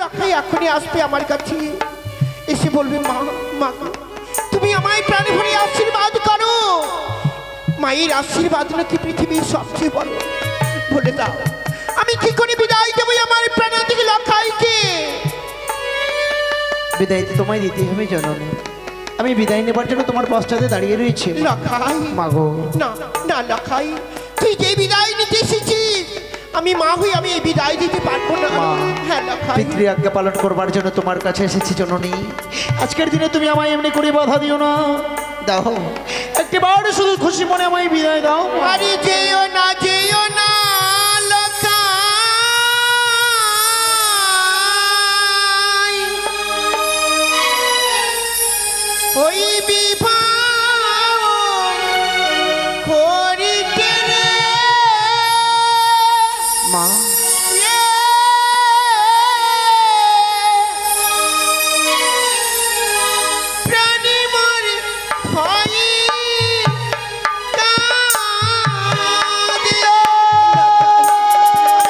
লক্ষাই এখনই আসবে আমার কাছে, এসে বলবে মা মা তুমি আমায় প্রাণে ভরে আশীর্বাদ করো। মায়ের আশীর্বাদ নাকি পৃথিবীর সবচেয়ে বড়। বলে দাও আমি কি করে বিদায় দেবো আমার প্রাণাতিক লক্ষাইকে? বিদায় তো তোমায় দিতে হবে জননী। আমি বিদায় নেবার জন্য তোমার পশ্চাতে দাঁড়িয়ে রয়েছি। লক্ষাই মাগো না না লক্ষাই, তুই যে বিদায় নিতে এসেছিস আমি মা হই আমি এই বিদায় দিতে পারবো না। হ্যাঁ লক্ষাই, পিতৃ আজ্ঞা পালন করবার জন্য তোমার কাছে এসেছি জননী। আজকের দিনে তুমি আমায় এমনি করে বাধা দিও না। দাও একটিবার শুধু খুশি মনে আমায় বিদায় দাও। আরে যেও না যেও না লক্ষাই, ওই বিবাহ করিতে রে মা প্রাণী মোর হয় কাঁদিও।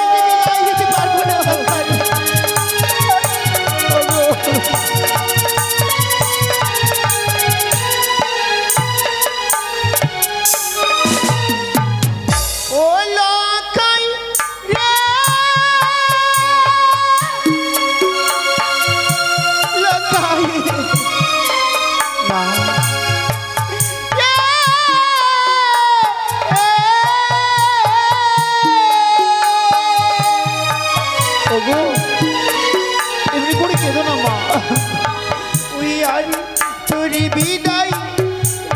আমি বিদায় দিতে পারবো না। ও লক্ষাই রে লক্ষাই মা ওগো এমনি করে কেঁদো না মা। ওই আর তোরি বিদায়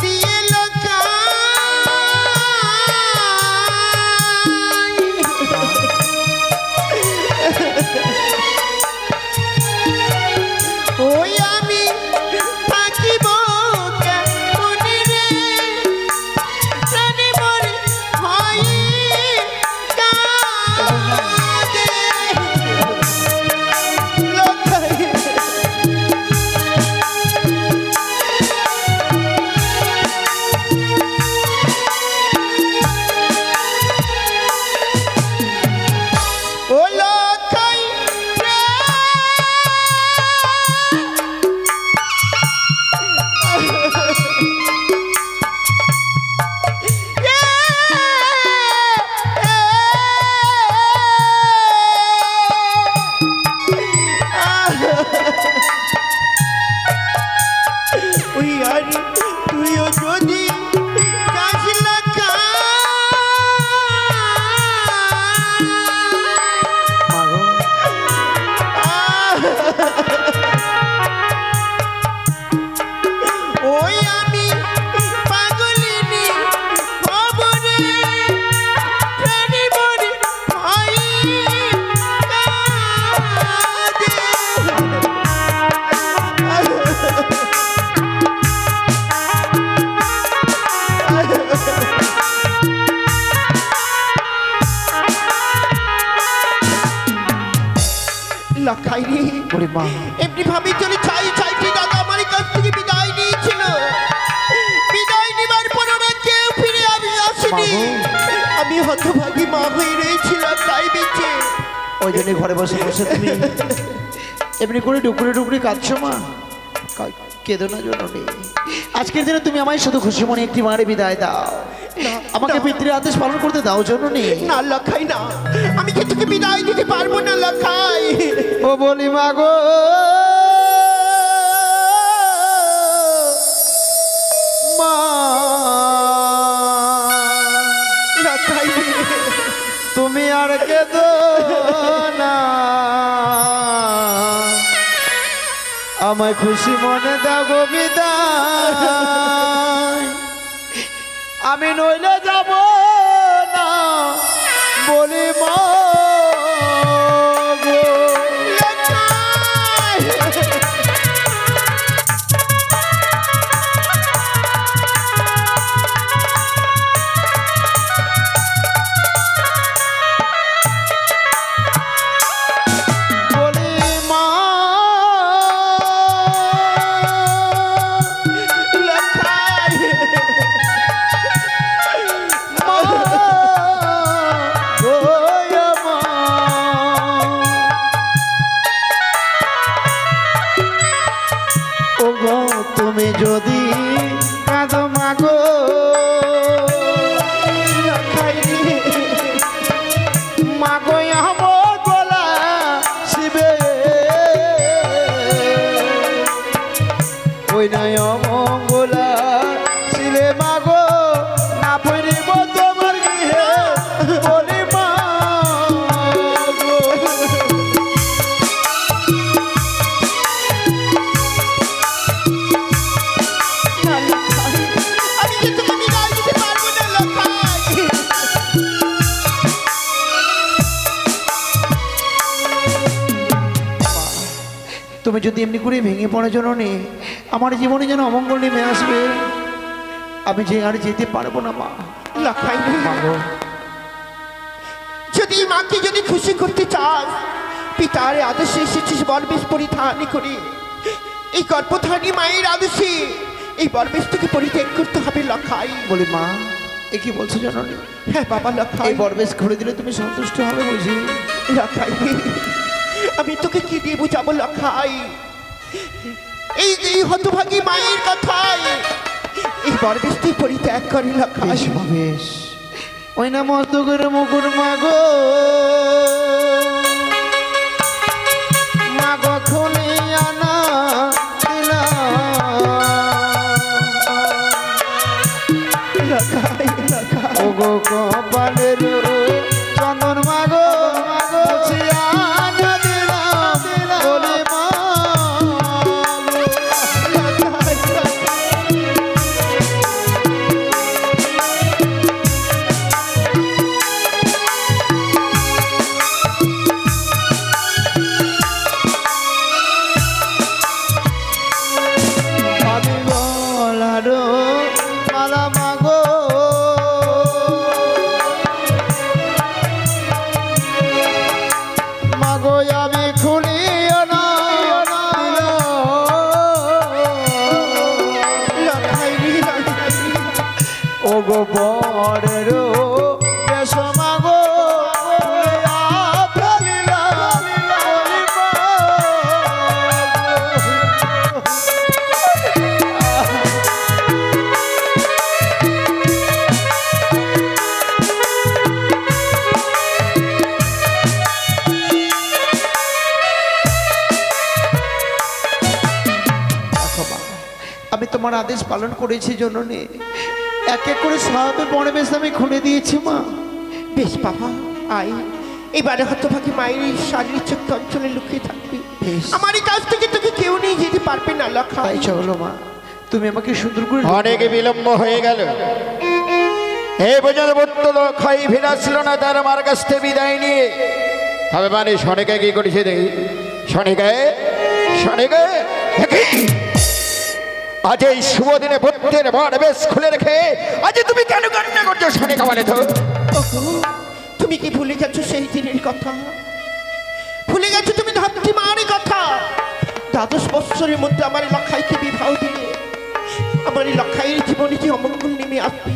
দিয়ে ওই আমি থাকিব কেমনে রে প্রাণে মোর হয় কাঁদে। লক্ষাই ও লক্ষাই রে ওই আর তুইও যদি যাস মাগো ওই আমি পাগলিনী খবরে প্রাণী মোর হয় লক্ষাই রে ওরে মা এমনি ভাবে চলে চাই চাইটি দাদা আমার কাছ থেকে বিদায় নিয়েছিল। বিদায় নেবার পর ওরা কেউ ফিরে আমি আসেনি। আমি হতভাগী মা হয়ে রয়েছিলাম তাই বেঁচে। ওই জন্য ঘরে বসে বসে তুমি এমনি করে ডুকরে ডুকরে কাঁদছো মা। কেঁদো না জননী। আজকের দিনে তুমি আমায় শুধু খুশি মনে একটি মারে বিদায় দাও। আমাকে পিতৃ আদেশ পালন করতে দাও জননী। না লক্ষাই না, আমি কি তোকে বিদায় দিতে পারবো না লক্ষাই। ও বলি মাগো মা লক্ষাই তুমি আর কেঁদো না, আমায় খুশি মনে দাও গো বিদায়। আমি নইলে যাব না বলি মা গো। বলি মা লক্ষাই মা গো যদি কাঁদো মাগো মাগো আমার গলা শিবে ওই নয় অমঙ্গলা শিলে মাগো না ফিরিব তোমার গৃহে বলি মা আমি যে তোমাকে বিদায় দিতে পারবো না লক্ষাই। তুমি যদি এমনি করে ভেঙে পড়ার জন্য নেই আমার জীবনে যেন অমঙ্গল নেমে আসবে আমি যে আর যেতে পারবো না মা। লক্ষাই যদি মাকে যদি খুশি করতে চাস পিতার আদর্শে এসেছিস বরবেশ পরিধান করে এই গর্ভধারী মায়ের আদর্শে এই বরবেশটাকে পরিত্যাগ করতে হবে লক্ষাই। বলি মা এ কি বলছো জননী? হ্যাঁ বাবা লক্ষাই। এই বরবেশ খুলে দিলে তুমি সন্তুষ্ট হবে বুঝি? লক্ষাই আমি তোকে কি দিয়ে বুঝাবো লক্ষাই? এই হতভাগী মায়ের কথায় এই বরবেশটি পরিত্যাগ করে লক্ষাই। বেশ ওই না মস্ত করে মুকুর মাগো মাগো খুলে আনা দিলা লক্ষাই লক্ষাই ওগো কপালের চন্দন মাগো মাগো আনা দিলাম বলে মা আমি গলারো মালা মাগো মাগো আমি খুলিও না লক্ষাই ও গো বরেরো বেশ মাগো আমি তোমার আদেশ পালন করেছি জননী এক এক করে সবে বড় বেশ আমি খুলে দিয়েছি মা। বেশ বাবা আয় এবারে হতভাগী মায়ের এই শারীরিক চোখে অঞ্চলে লুকিয়ে থাকবি। বেশ। আমার এই কাছ থেকে তোকে কেউ নিয়ে যেতে পারবে না লক্ষাই। তাই চলো মা তুমি আমাকে সুন্দর করে অনেক বিলম্ব হয়ে গেল এই পর্যন্ত বত্ত খাই ফিরাছিল না তার আমার কাছ থেকে বিদায় নিয়ে তবে মানে শনিকে কি করেছে দেখি শনিকে শনিকে দেখি আজ এই শুভ দিনে বত্তের বড় বেশ খুলে রেখে আজ তুমি কেন কান্না করছো শনিকা বলে তো? ওগো, তুমি কি ভুলে গেছো সেই দিনের কথা? ভুলে গেছো তুমি ধাত্রী মায়ের কথা? 12 বৎসরের মধ্যে আমার এই লক্ষাইকে বিবাহ দিলে আমার এই লক্ষাইয়ের জীবনে যে অমঙ্গল নেমে আসবে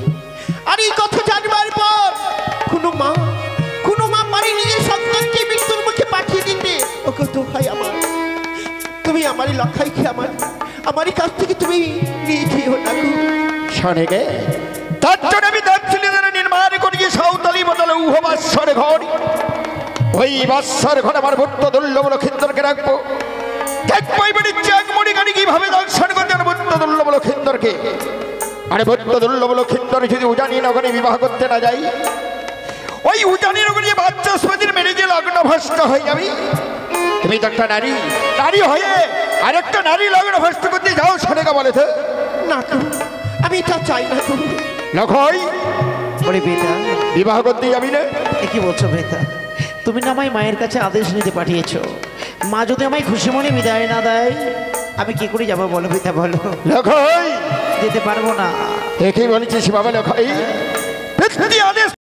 আর এই কথা জানবার পর কোনো মা পারে নিজের সন্তানকে মৃত্যুর মুখে পাঠিয়ে দিতে। ওকে দোহাই আমার তুমি আমার এই লক্ষাইকে আমার কাছ থেকে তুমি নিয়ে যেও না গো। শনিকে তার জন্য আমি দার্জিলিং নির্মাণ করেছি সাঁওতালি বদলে উহ বাৎসর ঘর ওই বাৎসর ঘর আমার ভট্ট দুর্লভ লক্ষিন্দরকে রাখবো দেখবো এবারে চাকমণি গাড়ি কিভাবে দর্শন করতেন ভট্ট দুর্লভ লক্ষিন্দরকে। আরে ভট্ট দুর্লভ লক্ষিন্দর যদি উজানি নগরে বিবাহ করতে না যাই ওই উজানি নগরে যে বাচ্চা স্মৃতির মেরে যে লগ্ন ভ্রষ্ট হয়ে যাবি। তুমি তো একটা নারী হয়ে আরেকটা নারী লগ্ন ভ্রষ্ট করতে যাও শনিকা বলে তো? না গো আমি এটা চাই না গো। লক্ষই বলে বেটা বিবাহ করতে যাবি না? এ কি বলছো বেটা? তুমি না আমায় মায়ের কাছে আদেশ নিতে পাঠিয়েছো মা যদি আমায় খুশি মনে বিদায় না দেয় আমি কি করে যাবো বলো বেটা বলো? লক্ষই যেতে পারবো না। একই বলেছিস বাবা লক্ষই পৃথিবী আদেশ